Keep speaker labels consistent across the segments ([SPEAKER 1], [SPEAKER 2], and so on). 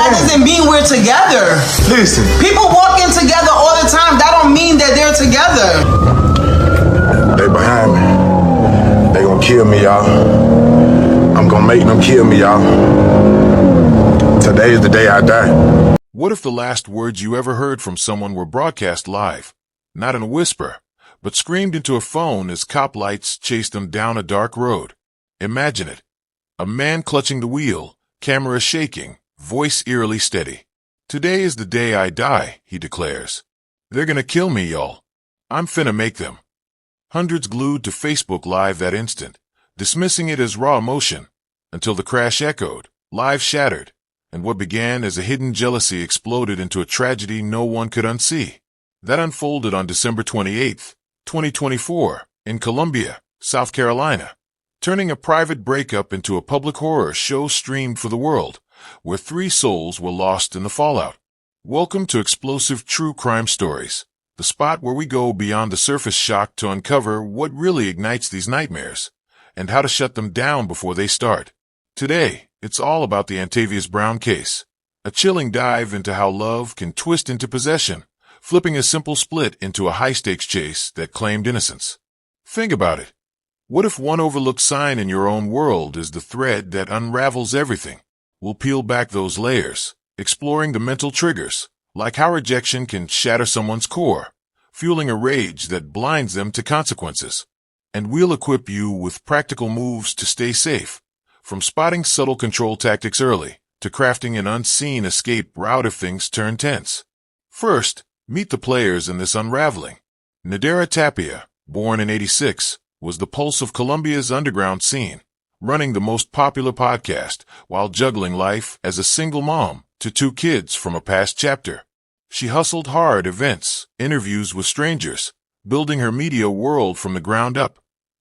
[SPEAKER 1] that doesn't mean we're together.
[SPEAKER 2] Listen.
[SPEAKER 1] People walk in together all the time. That don't mean that they're together.
[SPEAKER 2] They behind me. They gonna kill me, y'all. I'm gonna make them kill me, y'all. Today is the day I die.
[SPEAKER 3] What if the last words you ever heard from someone were broadcast live? Not in a whisper, but screamed into a phone as cop lights chased them down a dark road. Imagine it. A man clutching the wheel, camera shaking, voice eerily steady. Today is the day I die, he declares. They're gonna kill me, y'all. I'm finna make them. Hundreds glued to Facebook Live that instant, dismissing it as raw emotion, until the crash echoed, live shattered, and what began as a hidden jealousy exploded into a tragedy no one could unsee. That unfolded on December 28, 2024, in Columbia, South Carolina, turning a private breakup into a public horror show streamed for the world, where 3 souls were lost in the fallout. Welcome to Explosive True Crime Stories, the spot where we go beyond the surface shock to uncover what really ignites these nightmares, and how to shut them down before they start. Today, it's all about the Antavius Brown case, a chilling dive into how love can twist into possession, flipping a simple split into a high-stakes chase that claimed innocence. Think about it. What if one overlooked sign in your own world is the thread that unravels everything? We'll peel back those layers, exploring the mental triggers, like how rejection can shatter someone's core, fueling a rage that blinds them to consequences. And we'll equip you with practical moves to stay safe, from spotting subtle control tactics early to crafting an unseen escape route if things turn tense. First, meet the players in this unraveling. Nadera Tapia, born in '86, was the pulse of Colombia's underground scene, running the most popular podcast while juggling life as a single mom to 2 kids from a past chapter. She hustled hard events, interviews with strangers, building her media world from the ground up,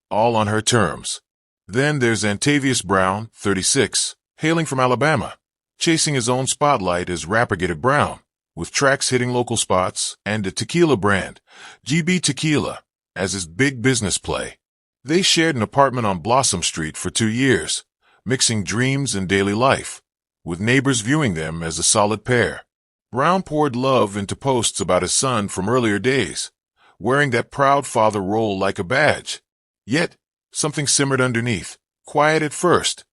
[SPEAKER 3] all on her terms. Then there's Antavius Brown, 36, hailing from Alabama, chasing his own spotlight as rapper Get It Brown, with tracks hitting local spots and a tequila brand, GB Tequila, as his big business play. They shared an apartment on Blossom Street for 2 years, mixing dreams and daily life, with neighbors viewing them as a solid pair. Brown poured love into posts about his son from earlier days, wearing that proud father role like a badge. Yet, something simmered underneath, quiet at first.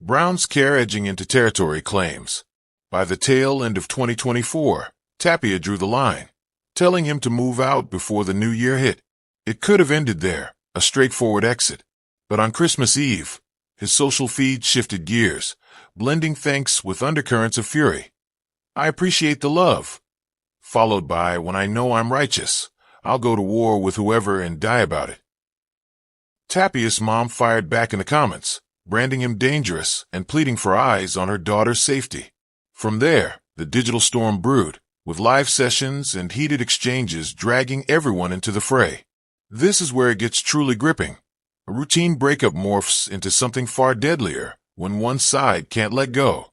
[SPEAKER 3] Brown's care edging into territory claims. By the tail end of 2024, Tapia drew the line, telling him to move out before the new year hit. It could have ended there, a straightforward exit. But on Christmas Eve, his social feed shifted gears, blending thanks with undercurrents of fury. I appreciate the love. Followed by, when I know I'm righteous, I'll go to war with whoever and die about it. Tapia's mom fired back in the comments, branding him dangerous and pleading for eyes on her daughter's safety. From there, the digital storm brewed, with live sessions and heated exchanges dragging everyone into the fray. This is where it gets truly gripping. A routine breakup morphs into something far deadlier when one side can't let go,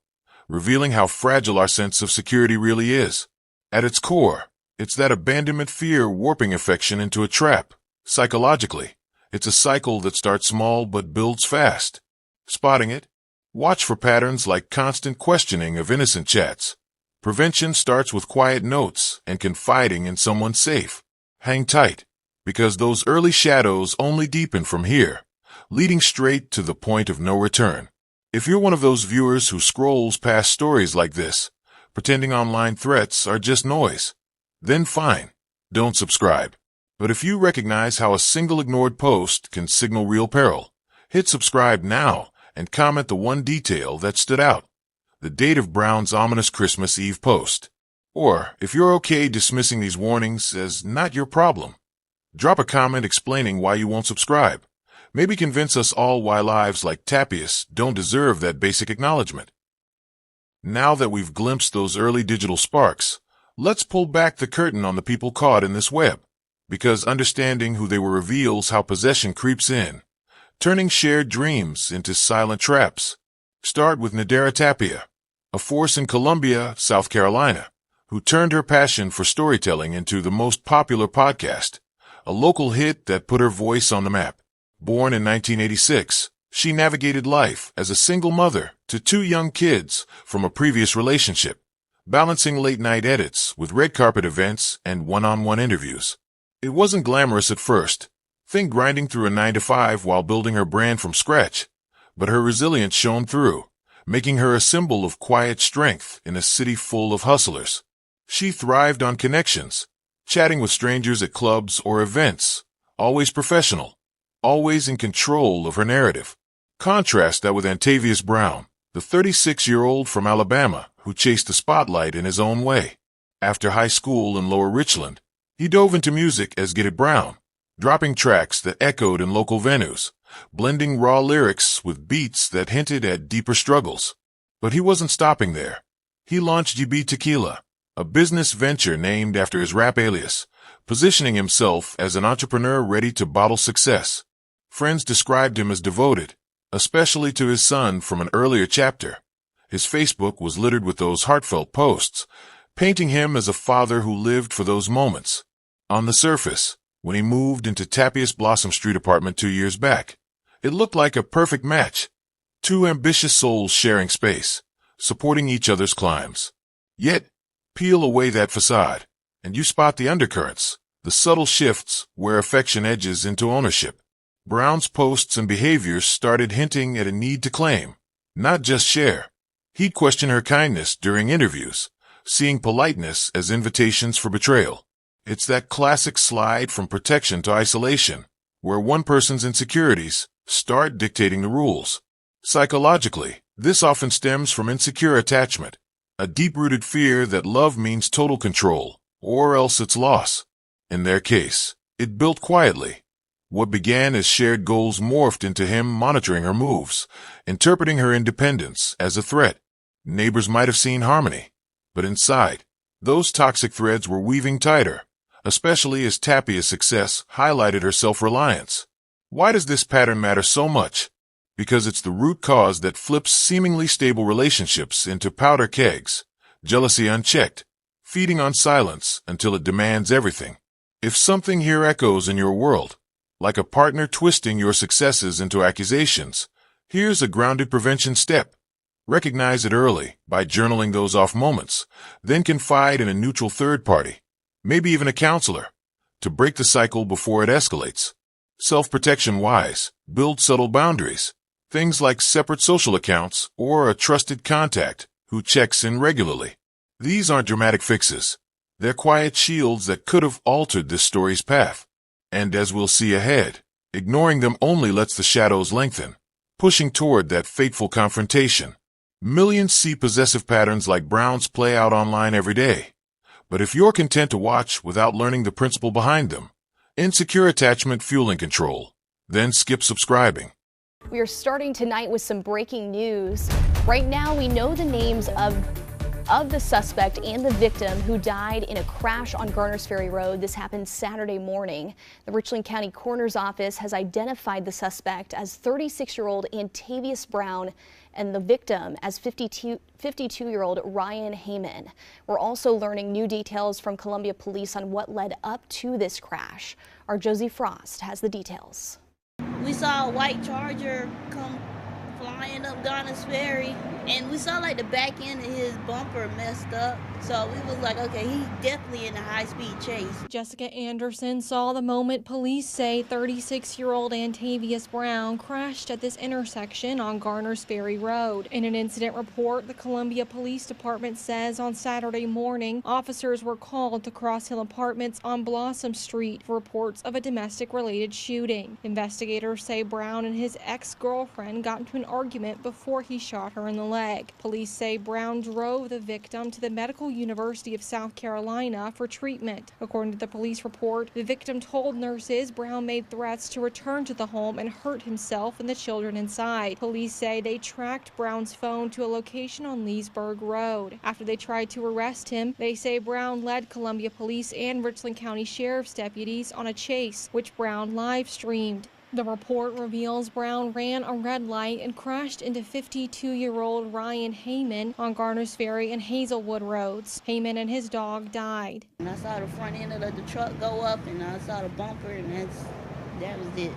[SPEAKER 3] revealing how fragile our sense of security really is. At its core, it's that abandonment fear warping affection into a trap. Psychologically, it's a cycle that starts small but builds fast. Spotting it? Watch for patterns like constant questioning of innocent chats. Prevention starts with quiet notes and confiding in someone safe. Hang tight, because those early shadows only deepen from here, leading straight to the point of no return. If you're one of those viewers who scrolls past stories like this, pretending online threats are just noise, then fine, don't subscribe. But if you recognize how a single ignored post can signal real peril, hit subscribe now and comment the one detail that stood out, the date of Brown's ominous Christmas Eve post. Or, if you're okay dismissing these warnings as not your problem, drop a comment explaining why you won't subscribe. Maybe convince us all why lives like Tapia's don't deserve that basic acknowledgement. Now that we've glimpsed those early digital sparks, let's pull back the curtain on the people caught in this web, because understanding who they were reveals how possession creeps in, turning shared dreams into silent traps. Start with Nadera Tapia, a force in Columbia, South Carolina, who turned her passion for storytelling into the most popular podcast, a local hit that put her voice on the map. Born in 1986, She navigated life as a single mother to 2 young kids from a previous relationship, balancing late-night edits with red carpet events and one-on-one interviews. It wasn't glamorous at first. Think grinding through a 9-to-5 while building her brand from scratch. But her resilience shone through, making her a symbol of quiet strength in a city full of hustlers. She thrived on connections, chatting with strangers at clubs or events, always professional, always in control of her narrative. Contrast that with Antavius Brown, the 36-year-old from Alabama who chased the spotlight in his own way. After high school in Lower Richland, he dove into music as Get It Brown, dropping tracks that echoed in local venues, blending raw lyrics with beats that hinted at deeper struggles. But he wasn't stopping there. He launched GB Tequila, a business venture named after his rap alias, positioning himself as an entrepreneur ready to bottle success. Friends described him as devoted, especially to his son from an earlier chapter. His Facebook was littered with those heartfelt posts, painting him as a father who lived for those moments. On the surface, when he moved into Tapias Blossom Street apartment 2 years back, it looked like a perfect match. 2 ambitious souls sharing space, supporting each other's climbs. Yet, peel away that facade, and you spot the undercurrents, the subtle shifts where affection edges into ownership. Brown's posts and behaviors started hinting at a need to claim, not just share. He'd question her kindness during interviews, seeing politeness as invitations for betrayal. It's that classic slide from protection to isolation, where one person's insecurities start dictating the rules. Psychologically, this often stems from insecure attachment, a deep-rooted fear that love means total control, or else it's loss. In their case, it built quietly. What began as shared goals morphed into him monitoring her moves, interpreting her independence as a threat. Neighbors might have seen harmony, but inside, those toxic threads were weaving tighter, especially as Tapia's success highlighted her self-reliance. Why does this pattern matter so much? Because it's the root cause that flips seemingly stable relationships into powder kegs, jealousy unchecked, feeding on silence until it demands everything. If something here echoes in your world, like a partner twisting your successes into accusations, here's a grounded prevention step. Recognize it early by journaling those off moments, then confide in a neutral third party, maybe even a counselor, to break the cycle before it escalates. Self-protection-wise, build subtle boundaries, things like separate social accounts or a trusted contact who checks in regularly. These aren't dramatic fixes. They're quiet shields that could have altered this story's path. And as we'll see ahead, ignoring them only lets the shadows lengthen, pushing toward that fateful confrontation. Millions see possessive patterns like Brown's play out online every day. But if you're content to watch without learning the principle behind them, insecure attachment fueling control, then skip subscribing.
[SPEAKER 4] We are starting tonight with some breaking news. Right now, we know the names of the suspect and the victim who died in a crash on Garners Ferry Road. This happened Saturday morning. The Richland County Coroner's Office has identified the suspect as 36-year-old Antavius Brown and the victim as 52-year-old Ryan Heyman. We're also learning new details from Columbia Police on what led up to this crash. Our Josie Frost has the details.
[SPEAKER 5] We saw a white Charger come flying up Garners Ferry, and we saw like the back end of his bumper messed up. So we was like, okay, he's definitely in a high-speed chase.
[SPEAKER 6] Jessica Anderson saw the moment police say 36-year-old Antavius Brown crashed at this intersection on Garners Ferry Road. In an incident report, the Columbia Police Department says on Saturday morning, officers were called to Cross Hill Apartments on Blossom Street for reports of a domestic-related shooting. Investigators say Brown and his ex-girlfriend got into an argument before he shot her in the leg. Police say Brown drove the victim to the Medical University of South Carolina for treatment. According to the police report, the victim told nurses Brown made threats to return to the home and hurt himself and the children inside. Police say they tracked Brown's phone to a location on Leesburg Road. After they tried to arrest him, they say Brown led Columbia Police and Richland County Sheriff's deputies on a chase, which Brown live-streamed. The report reveals Brown ran a red light and crashed into 52-year-old Ryan Heyman on Garners Ferry and Hazelwood Roads. Heyman and his dog died.
[SPEAKER 5] And I saw the front end of the truck go up, and I saw the bumper, and that was it.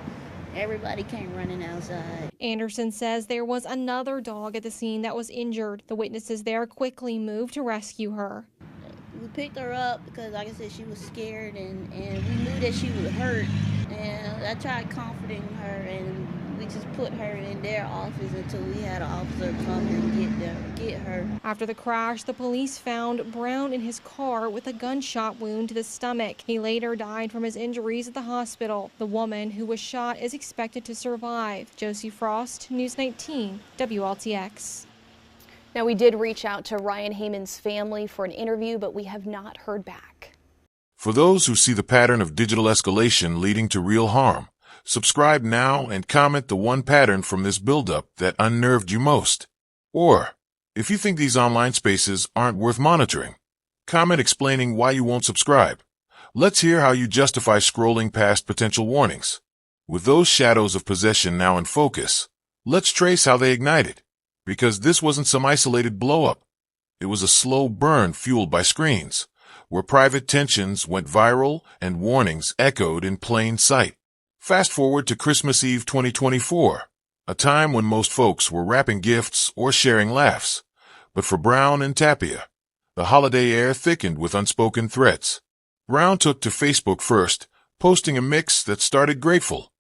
[SPEAKER 5] Everybody came running outside.
[SPEAKER 6] Anderson says there was another dog at the scene that was injured. The witnesses there quickly moved to rescue her.
[SPEAKER 5] We picked her up because, like I said, she was scared and we knew that she was hurt. And I tried comforting her, and we just put her in their office until we had an officer come and get her.
[SPEAKER 6] After the crash, the police found Brown in his car with a gunshot wound to the stomach. He later died from his injuries at the hospital. The woman who was shot is expected to survive. Josie Frost, News 19, WLTX.
[SPEAKER 4] Now, we did reach out to Ryan Heyman's family for an interview, but we have not heard back.
[SPEAKER 3] For those who see the pattern of digital escalation leading to real harm, subscribe now and comment the one pattern from this buildup that unnerved you most. Or, if you think these online spaces aren't worth monitoring, comment explaining why you won't subscribe. Let's hear how you justify scrolling past potential warnings. With those shadows of possession now in focus, let's trace how they ignited. Because this wasn't some isolated blow-up. It was a slow burn fueled by screens, where private tensions went viral and warnings echoed in plain sight. Fast forward to Christmas Eve 2024, a time when most folks were wrapping gifts or sharing laughs. But for Brown and Tapia, the holiday air thickened with unspoken threats. Brown took to Facebook first, posting a mix that started grateful.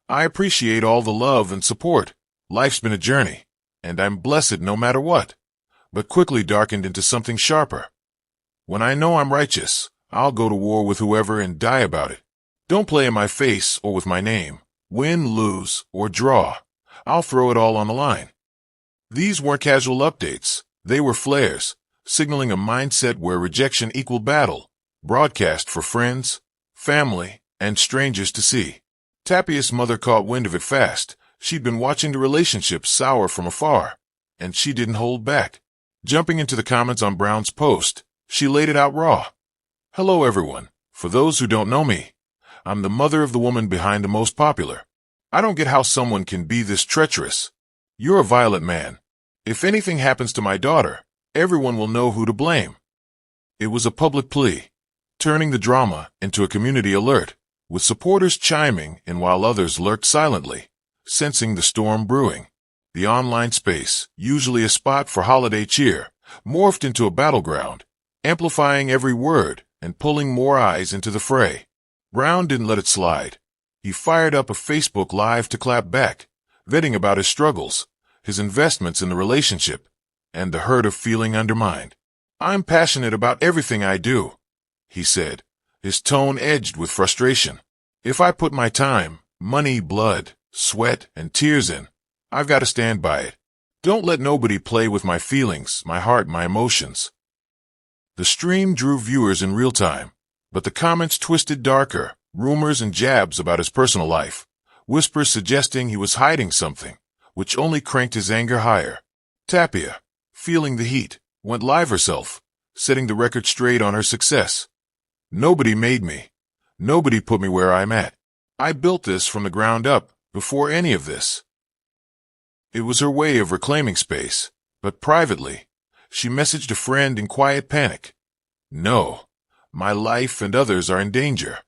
[SPEAKER 3] "I appreciate all the love and support. Life's been a journey, and I'm blessed no matter what," but quickly darkened into something sharper. "When I know I'm righteous, I'll go to war with whoever and die about it. Don't play in my face or with my name. Win, lose, or draw. I'll throw it all on the line." These weren't casual updates. They were flares, signaling a mindset where rejection equaled battle, broadcast for friends, family, and strangers to see. Tapia's mother caught wind of it fast. She'd been watching the relationship sour from afar, and she didn't hold back. Jumping into the comments on Brown's post, she laid it out raw. "Hello, everyone. For those who don't know me, I'm the mother of the woman behind the most popular. I don't get how someone can be this treacherous. You're a violent man. If anything happens to my daughter, everyone will know who to blame." It was a public plea, turning the drama into a community alert, with supporters chiming in while others lurked silently, sensing the storm brewing. The online space, usually a spot for holiday cheer, morphed into a battleground, amplifying every word and pulling more eyes into the fray. Brown didn't let it slide. He fired up a Facebook Live to clap back, venting about his struggles, his investments in the relationship, and the hurt of feeling undermined. "I'm passionate about everything I do," he said, his tone edged with frustration. "If I put my time, money, blood, sweat, and tears in, I've got to stand by it. Don't let nobody play with my feelings, my heart, my emotions." The stream drew viewers in real time, but the comments twisted darker, rumors and jabs about his personal life, whispers suggesting he was hiding something, which only cranked his anger higher. Tapia, feeling the heat, went live herself, setting the record straight on her success. "Nobody made me. Nobody put me where I'm at. I built this from the ground up, before any of this." It was her way of reclaiming space, but privately, she messaged a friend in quiet panic. "No, my life and others are in danger."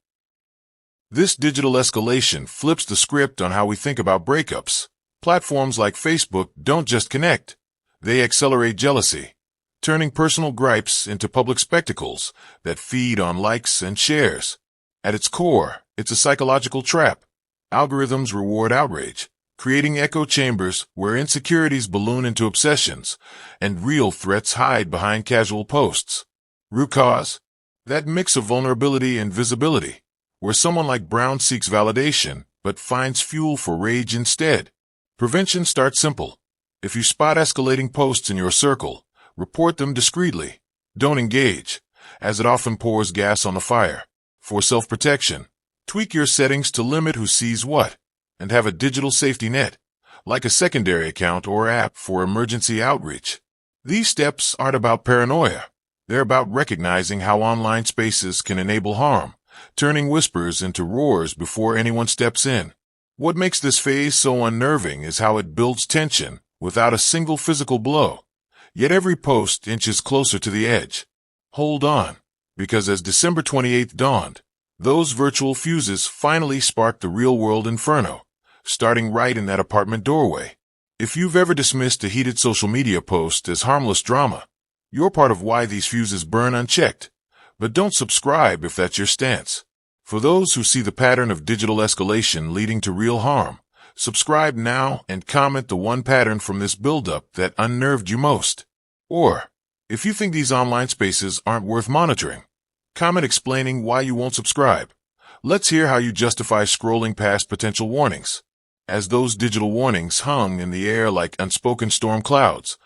[SPEAKER 3] This digital escalation flips the script on how we think about breakups. Platforms like Facebook don't just connect. They accelerate jealousy, turning personal gripes into public spectacles that feed on likes and shares. At its core, it's a psychological trap. Algorithms reward outrage, creating echo chambers where insecurities balloon into obsessions and real threats hide behind casual posts. Root cause? That mix of vulnerability and visibility, where someone like Brown seeks validation but finds fuel for rage instead. Prevention starts simple. If you spot escalating posts in your circle, report them discreetly. Don't engage, as it often pours gas on the fire. For self-protection, tweak your settings to limit who sees what, and have a digital safety net, like a secondary account or app for emergency outreach. These steps aren't about paranoia. They're about recognizing how online spaces can enable harm, turning whispers into roars before anyone steps in. What makes this phase so unnerving is how it builds tension without a single physical blow. Yet every post inches closer to the edge. Hold on, because as December 28th dawned, those virtual fuses finally sparked the real-world inferno, starting right in that apartment doorway. If you've ever dismissed a heated social media post as harmless drama, you're part of why these fuses burn unchecked. But don't subscribe if that's your stance. For those who see the pattern of digital escalation leading to real harm, subscribe now and comment the one pattern from this buildup that unnerved you most. Or, if you think these online spaces aren't worth monitoring, comment explaining why you won't subscribe. Let's hear how you justify scrolling past potential warnings. As those digital warnings hung in the air like unspoken storm clouds,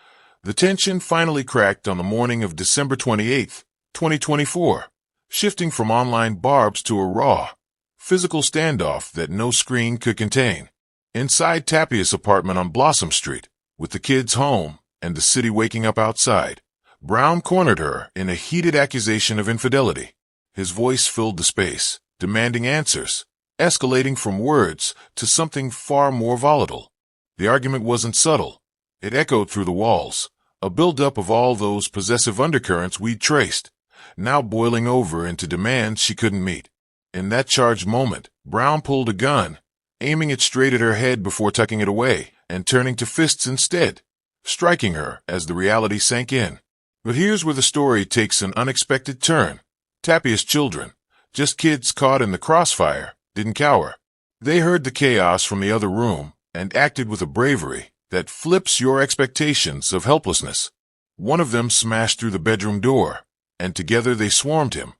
[SPEAKER 3] the tension finally cracked on the morning of December 28, 2024, shifting from online barbs to a raw, physical standoff that no screen could contain. Inside Tapia's apartment on Blossom Street, with the kids home and the city waking up outside, Brown cornered her in a heated accusation of infidelity. His voice filled the space, demanding answers, escalating from words to something far more volatile. The argument wasn't subtle. It echoed through the walls, a buildup of all those possessive undercurrents we'd traced, now boiling over into demands she couldn't meet. In that charged moment, Brown pulled a gun, aiming it straight at her head before tucking it away and turning to fists instead, striking her as the reality sank in. But here's where the story takes an unexpected turn. Tapia's children, just kids caught in the crossfire, didn't cower. They heard the chaos from the other room and acted with a bravery that flips your expectations of helplessness. One of them smashed through the bedroom door, and together they swarmed him,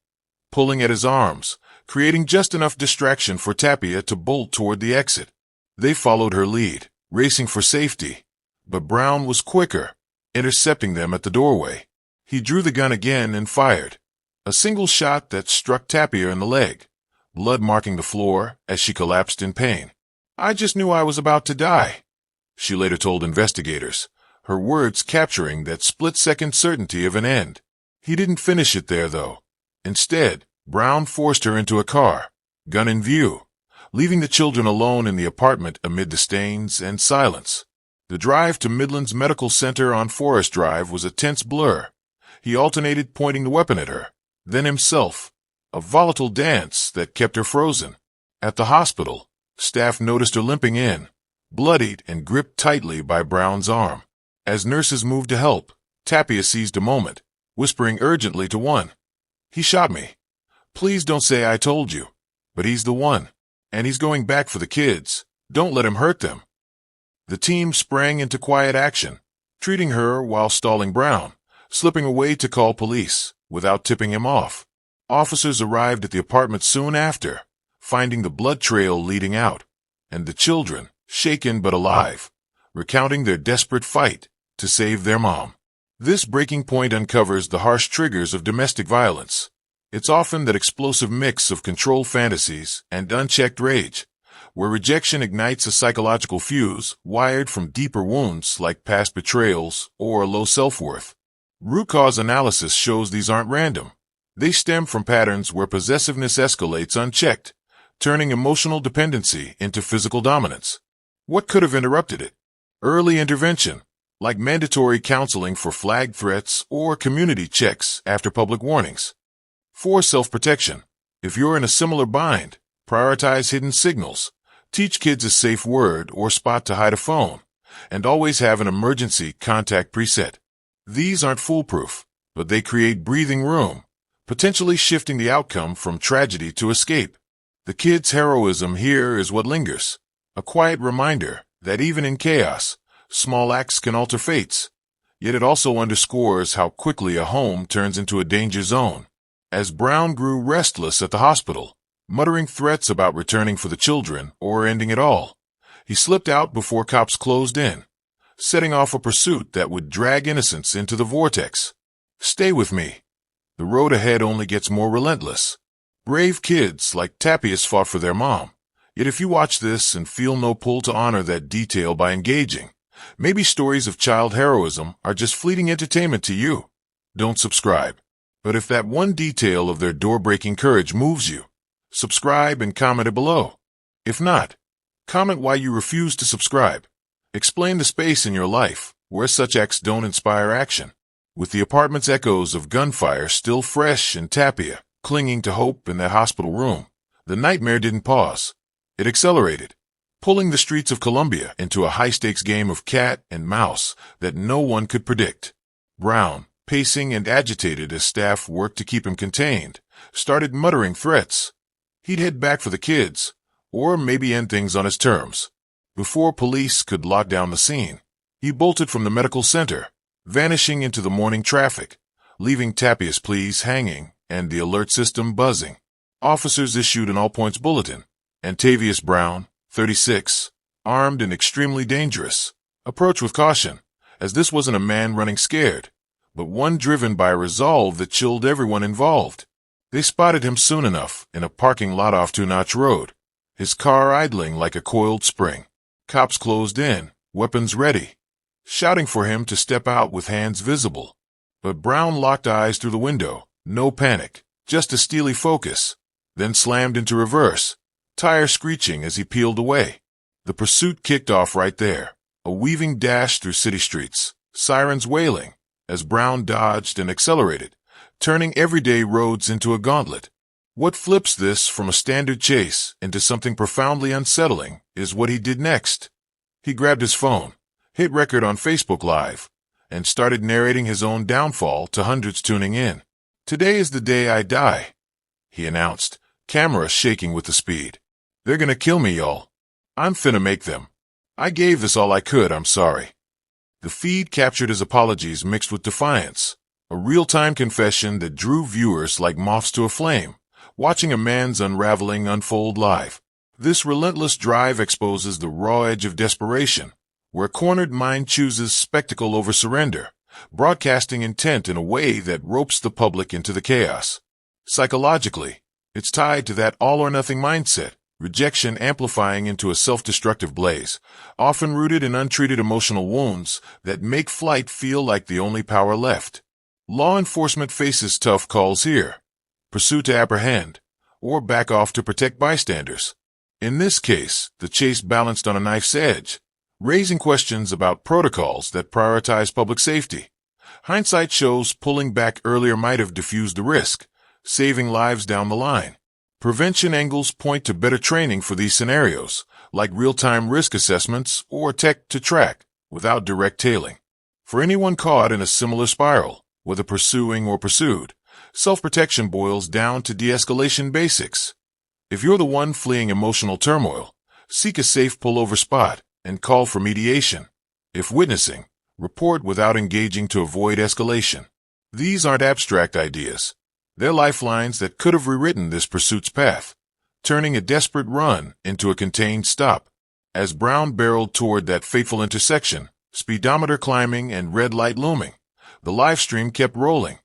[SPEAKER 3] pulling at his arms, creating just enough distraction for Tapia to bolt toward the exit. They followed her lead, racing for safety, but Brown was quicker, intercepting them at the doorway. He drew the gun again and fired, a single shot that struck Tapia in the leg, blood marking the floor as she collapsed in pain. "I just knew I was about to die," she later told investigators, her words capturing that split-second certainty of an end. He didn't finish it there, though. Instead, Brown forced her into a car, gun in view, leaving the children alone in the apartment amid the stains and silence. The drive to Midland's Medical Center on Forest Drive was a tense blur. He alternated pointing the weapon at her, then himself, a volatile dance that kept her frozen. At the hospital, staff noticed her limping in, bloodied and gripped tightly by Brown's arm. As nurses moved to help, Tapia seized a moment, whispering urgently to one, "He shot me. Please don't say I told you. But he's the one. And he's going back for the kids. Don't let him hurt them." The team sprang into quiet action, treating her while stalling Brown, slipping away to call police without tipping him off. Officers arrived at the apartment soon after, finding the blood trail leading out, and the children, shaken but alive, recounting their desperate fight to save their mom. This breaking point uncovers the harsh triggers of domestic violence. It's often that explosive mix of control fantasies and unchecked rage, where rejection ignites a psychological fuse wired from deeper wounds like past betrayals or low self-worth. Root cause analysis shows these aren't random. They stem from patterns where possessiveness escalates unchecked, turning emotional dependency into physical dominance. What could have interrupted it? Early intervention, like mandatory counseling for flagged threats or community checks after public warnings. For self-protection, if you're in a similar bind, prioritize hidden signals, teach kids a safe word or spot to hide a phone, and always have an emergency contact preset. These aren't foolproof, but they create breathing room, potentially shifting the outcome from tragedy to escape. The kids' heroism here is what lingers, a quiet reminder that even in chaos, small acts can alter fates. Yet it also underscores how quickly a home turns into a danger zone. As Brown grew restless at the hospital, muttering threats about returning for the children or ending it all, he slipped out before cops closed in, setting off a pursuit that would drag innocence into the vortex. Stay with me. The road ahead only gets more relentless. Brave kids like Tapias fought for their mom. Yet if you watch this and feel no pull to honor that detail by engaging, maybe stories of child heroism are just fleeting entertainment to you. Don't subscribe. But if that one detail of their door-breaking courage moves you, subscribe and comment it below. If not, comment why you refuse to subscribe. Explain the space in your life where such acts don't inspire action. With the apartment's echoes of gunfire still fresh in Tapia, clinging to hope in that hospital room, the nightmare didn't pause. It accelerated. pulling the streets of Colombia into a high-stakes game of cat and mouse that no one could predict. Brown, pacing and agitated as staff worked to keep him contained, started muttering threats. He'd head back for the kids, or maybe end things on his terms. Before police could lock down the scene, he bolted from the medical center, vanishing into the morning traffic, leaving Antavius pleas hanging and the alert system buzzing. Officers issued an all-points bulletin. Antavius Brown, 36, armed and extremely dangerous. Approach with caution, as this wasn't a man running scared, but one driven by a resolve that chilled everyone involved. They spotted him soon enough in a parking lot off Two Notch Road, his car idling like a coiled spring. Cops closed in, weapons ready, shouting for him to step out with hands visible. But Brown locked eyes through the window, no panic, just a steely focus, then slammed into reverse, tires screeching as he peeled away. The pursuit kicked off right there, a weaving dash through city streets, sirens wailing, as Brown dodged and accelerated, turning everyday roads into a gauntlet. What flips this from a standard chase into something profoundly unsettling is what he did next. He grabbed his phone, hit record on Facebook Live, and started narrating his own downfall to hundreds tuning in. "Today is the day I die," he announced, camera shaking with the speed. "They're gonna kill me, y'all. I'm finna make them. I gave this all I could, I'm sorry." The feed captured his apologies mixed with defiance, a real-time confession that drew viewers like moths to a flame, watching a man's unraveling unfold live. This relentless drive exposes the raw edge of desperation, where a cornered mind chooses spectacle over surrender, broadcasting intent in a way that ropes the public into the chaos. Psychologically, it's tied to that all-or-nothing mindset, rejection amplifying into a self-destructive blaze, often rooted in untreated emotional wounds that make flight feel like the only power left. Law enforcement faces tough calls here: pursue to apprehend, or back off to protect bystanders. In this case, the chase balanced on a knife's edge, raising questions about protocols that prioritize public safety. Hindsight shows pulling back earlier might have diffused the risk, saving lives down the line. Prevention angles point to better training for these scenarios, like real-time risk assessments or tech to track, without direct tailing. For anyone caught in a similar spiral, whether pursuing or pursued, self-protection boils down to de-escalation basics. If you're the one fleeing emotional turmoil, seek a safe pullover spot and call for mediation. If witnessing, report without engaging to avoid escalation. These aren't abstract ideas. They're lifelines that could have rewritten this pursuit's path, turning a desperate run into a contained stop. As Brown barreled toward that fateful intersection, speedometer climbing and red light looming, the live stream kept rolling,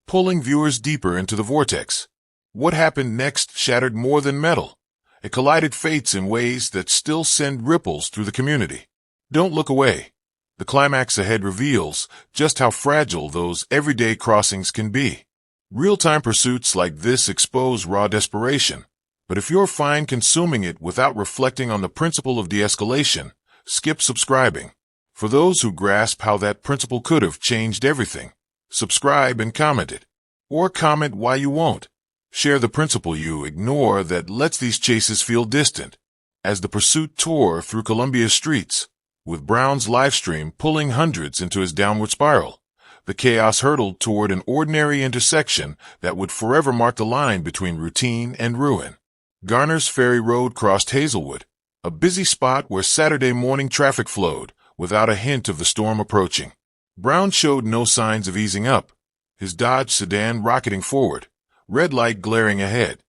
[SPEAKER 3] pulling viewers deeper into the vortex. What happened next shattered more than metal. It collided fates in ways that still send ripples through the community. Don't look away. The climax ahead reveals just how fragile those everyday crossings can be. Real-time pursuits like this expose raw desperation, but if you're fine consuming it without reflecting on the principle of de-escalation, skip subscribing. For those who grasp how that principle could have changed everything, subscribe and comment it. Or comment why you won't. Share the principle you ignore that lets these chases feel distant. As the pursuit tore through Colombia's streets, with Brown's livestream pulling hundreds into his downward spiral, the chaos hurtled toward an ordinary intersection that would forever mark the line between routine and ruin. Garner's Ferry Road crossed Hazelwood, a busy spot where Saturday morning traffic flowed without a hint of the storm approaching. Brown showed no signs of easing up, his Dodge sedan rocketing forward, red light glaring ahead,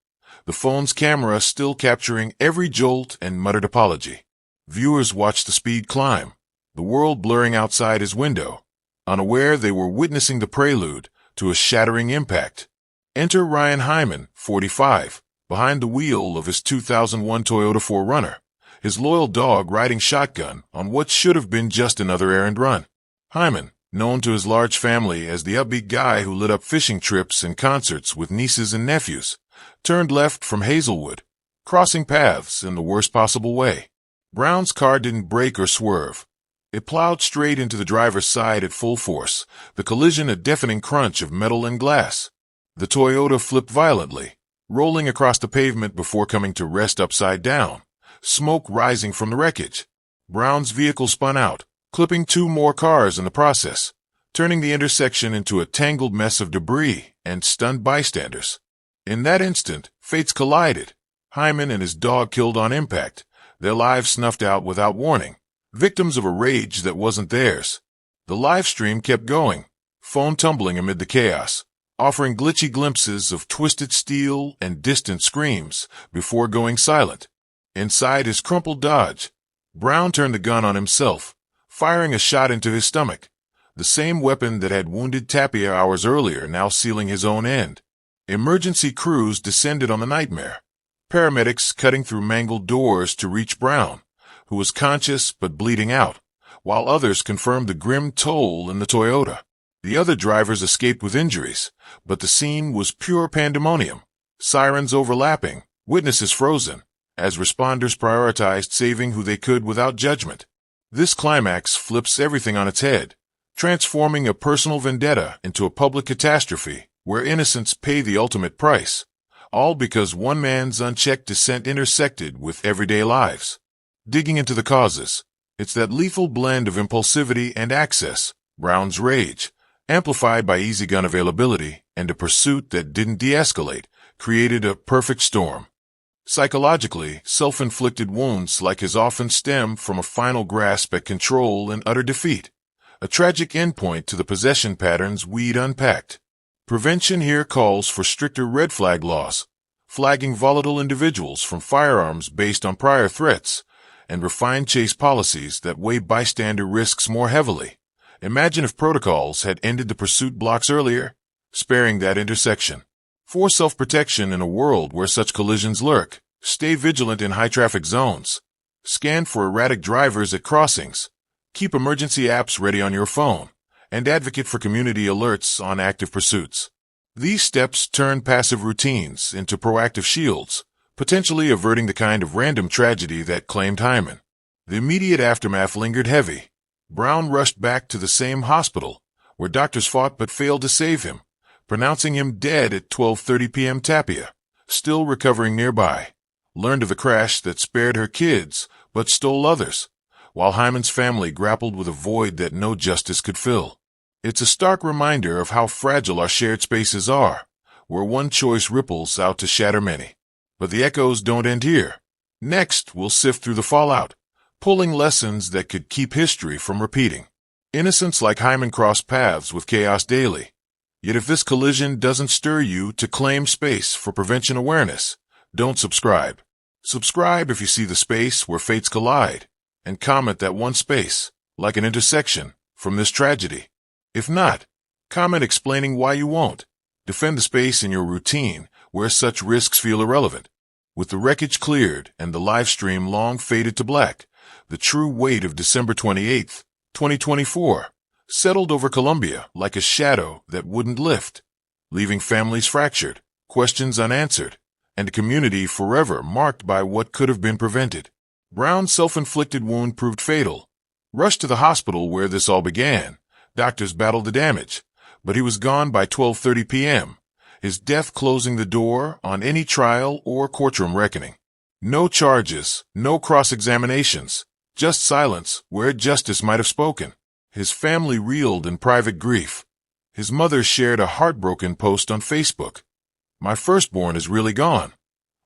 [SPEAKER 3] the phone's camera still capturing every jolt and muttered apology. Viewers watched the speed climb, the world blurring outside his window, unaware they were witnessing the prelude to a shattering impact. Enter Ryan Hyman, 45, behind the wheel of his 2001 Toyota 4Runner, his loyal dog riding shotgun on what should have been just another errand run. Hyman, known to his large family as the upbeat guy who lit up fishing trips and concerts with nieces and nephews, turned left from Hazelwood, crossing paths in the worst possible way. Brown's car didn't brake or swerve. It plowed straight into the driver's side at full force, the collision a deafening crunch of metal and glass. The Toyota flipped violently, rolling across the pavement before coming to rest upside down, smoke rising from the wreckage. Brown's vehicle spun out, clipping 2 more cars in the process, turning the intersection into a tangled mess of debris and stunned bystanders. In that instant, fates collided. Hyman and his dog killed on impact, their lives snuffed out without warning, victims of a rage that wasn't theirs. The live stream kept going, phone tumbling amid the chaos, offering glitchy glimpses of twisted steel and distant screams before going silent. Inside his crumpled Dodge, Brown turned the gun on himself, firing a shot into his stomach, the same weapon that had wounded Tapia hours earlier now sealing his own end. Emergency crews descended on the nightmare, paramedics cutting through mangled doors to reach Brown, who was conscious but bleeding out, while others confirmed the grim toll in the Toyota. The other drivers escaped with injuries, but the scene was pure pandemonium, sirens overlapping, witnesses frozen, as responders prioritized saving who they could without judgment. This climax flips everything on its head, transforming a personal vendetta into a public catastrophe where innocents pay the ultimate price, all because one man's unchecked dissent intersected with everyday lives. Digging into the causes, it's that lethal blend of impulsivity and access, Brown's rage, amplified by easy gun availability and a pursuit that didn't de-escalate, created a perfect storm. Psychologically, self-inflicted wounds like his often stem from a final grasp at control and utter defeat, a tragic endpoint to the possession patterns we'd unpacked. Prevention here calls for stricter red flag laws, flagging volatile individuals from firearms based on prior threats, and refined chase policies that weigh bystander risks more heavily. Imagine if protocols had ended the pursuit blocks earlier, sparing that intersection. For self-protection in a world where such collisions lurk, stay vigilant in high-traffic zones. Scan for erratic drivers at crossings. Keep emergency apps ready on your phone, and advocate for community alerts on active pursuits. These steps turn passive routines into proactive shields, potentially averting the kind of random tragedy that claimed Hyman. The immediate aftermath lingered heavy. Brown rushed back to the same hospital, where doctors fought but failed to save him, pronouncing him dead at 12:30 p.m. Tapia, still recovering nearby. Learned of the crash that spared her kids, but stole others, while Hyman's family grappled with a void that no justice could fill. It's a stark reminder of how fragile our shared spaces are, where one choice ripples out to shatter many. But the echoes don't end here. Next, we'll sift through the fallout, pulling lessons that could keep history from repeating. Innocents like Hyman cross paths with chaos daily. Yet if this collision doesn't stir you to claim space for prevention awareness, don't subscribe. Subscribe if you see the space where fates collide, and comment that one space, like an intersection, from this tragedy. If not, comment explaining why you won't. Defend the space in your routine where such risks feel irrelevant. With the wreckage cleared and the live stream long faded to black, the true weight of December 28th, 2024, settled over Columbia like a shadow that wouldn't lift, leaving families fractured, questions unanswered, and a community forever marked by what could have been prevented. Brown's self-inflicted wound proved fatal. Rushed to the hospital where this all began, doctors battled the damage, but he was gone by 12:30 p.m., his death closing the door on any trial or courtroom reckoning. No charges, no cross-examinations, just silence where justice might have spoken. His family reeled in private grief. His mother shared a heartbroken post on Facebook. "My firstborn is really gone,"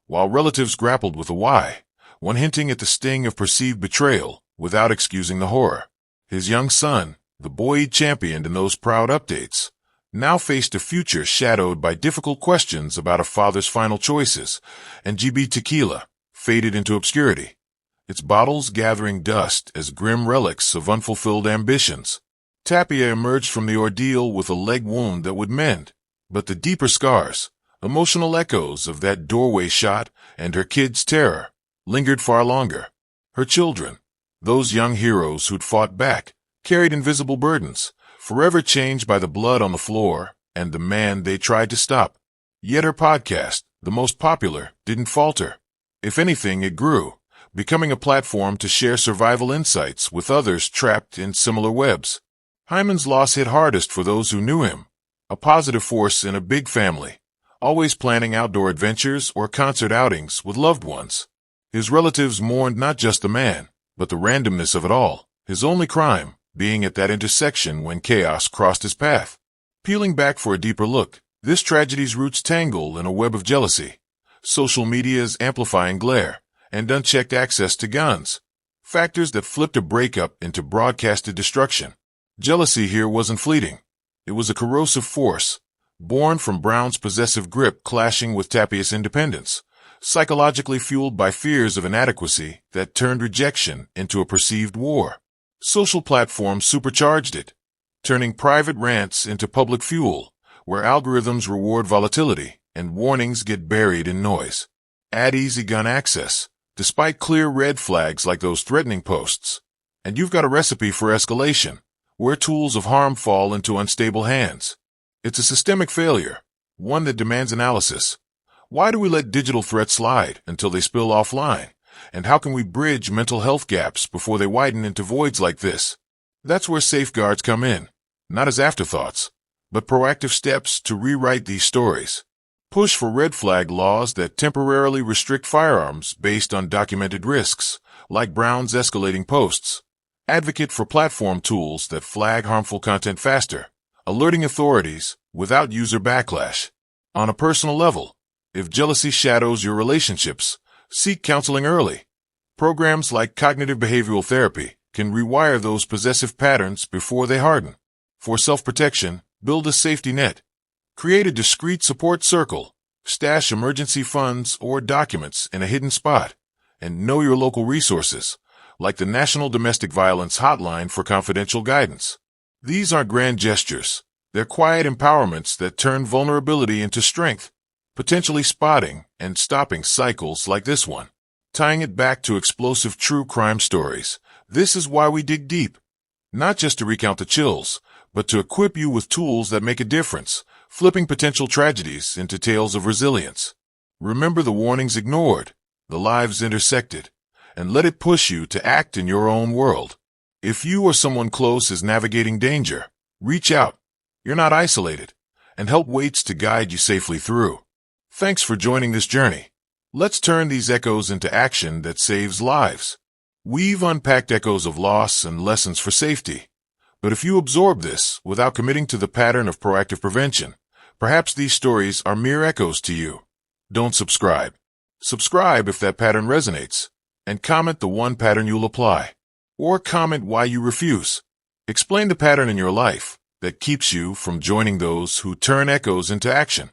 [SPEAKER 3] while relatives grappled with the why, one hinting at the sting of perceived betrayal without excusing the horror. His young son, the boy he championed in those proud updates, now faced a future shadowed by difficult questions about a father's final choices, and GB Tequila faded into obscurity, its bottles gathering dust as grim relics of unfulfilled ambitions. Tapia emerged from the ordeal with a leg wound that would mend, but the deeper scars, emotional echoes of that doorway shot and her kids' terror, lingered far longer. Her children, those young heroes who'd fought back, carried invisible burdens, forever changed by the blood on the floor and the man they tried to stop. Yet her podcast, the most popular, didn't falter. If anything, it grew, becoming a platform to share survival insights with others trapped in similar webs. Hyman's loss hit hardest for those who knew him, a positive force in a big family, always planning outdoor adventures or concert outings with loved ones. His relatives mourned not just the man, but the randomness of it all, his only crime being at that intersection when chaos crossed his path. Peeling back for a deeper look, this tragedy's roots tangle in a web of jealousy, social media's amplifying glare, and unchecked access to guns, factors that flipped a breakup into broadcasted destruction. Jealousy here wasn't fleeting. It was a corrosive force, born from Brown's possessive grip clashing with Tapius' independence, psychologically fueled by fears of inadequacy that turned rejection into a perceived war. Social platforms supercharged it, turning private rants into public fuel, where algorithms reward volatility and warnings get buried in noise. Add easy gun access, despite clear red flags like those threatening posts, and you've got a recipe for escalation, where tools of harm fall into unstable hands. It's a systemic failure, one that demands analysis. Why do we let digital threats slide until they spill offline? And how can we bridge mental health gaps before they widen into voids like this? That's where safeguards come in, not as afterthoughts, but proactive steps to rewrite these stories. Push for red flag laws that temporarily restrict firearms based on documented risks, like Brown's escalating posts. Advocate for platform tools that flag harmful content faster, alerting authorities without user backlash. On a personal level, if jealousy shadows your relationships, seek counseling early. Programs like cognitive behavioral therapy can rewire those possessive patterns before they harden. For self-protection, build a safety net. Create a discreet support circle. Stash emergency funds or documents in a hidden spot. And know your local resources, like the National Domestic Violence Hotline for confidential guidance. These aren't grand gestures. They're quiet empowerments that turn vulnerability into strength, potentially spotting and stopping cycles like this one. Tying it back to explosive true crime stories, this is why we dig deep. Not just to recount the chills, but to equip you with tools that make a difference, flipping potential tragedies into tales of resilience. Remember the warnings ignored, the lives intersected, and let it push you to act in your own world. If you or someone close is navigating danger, reach out. You're not isolated, and help waits to guide you safely through. Thanks for joining this journey. Let's turn these echoes into action that saves lives. We've unpacked echoes of loss and lessons for safety. But if you absorb this without committing to the pattern of proactive prevention, perhaps these stories are mere echoes to you. Don't subscribe. Subscribe if that pattern resonates, and comment the one pattern you'll apply. Or comment why you refuse. Explain the pattern in your life that keeps you from joining those who turn echoes into action.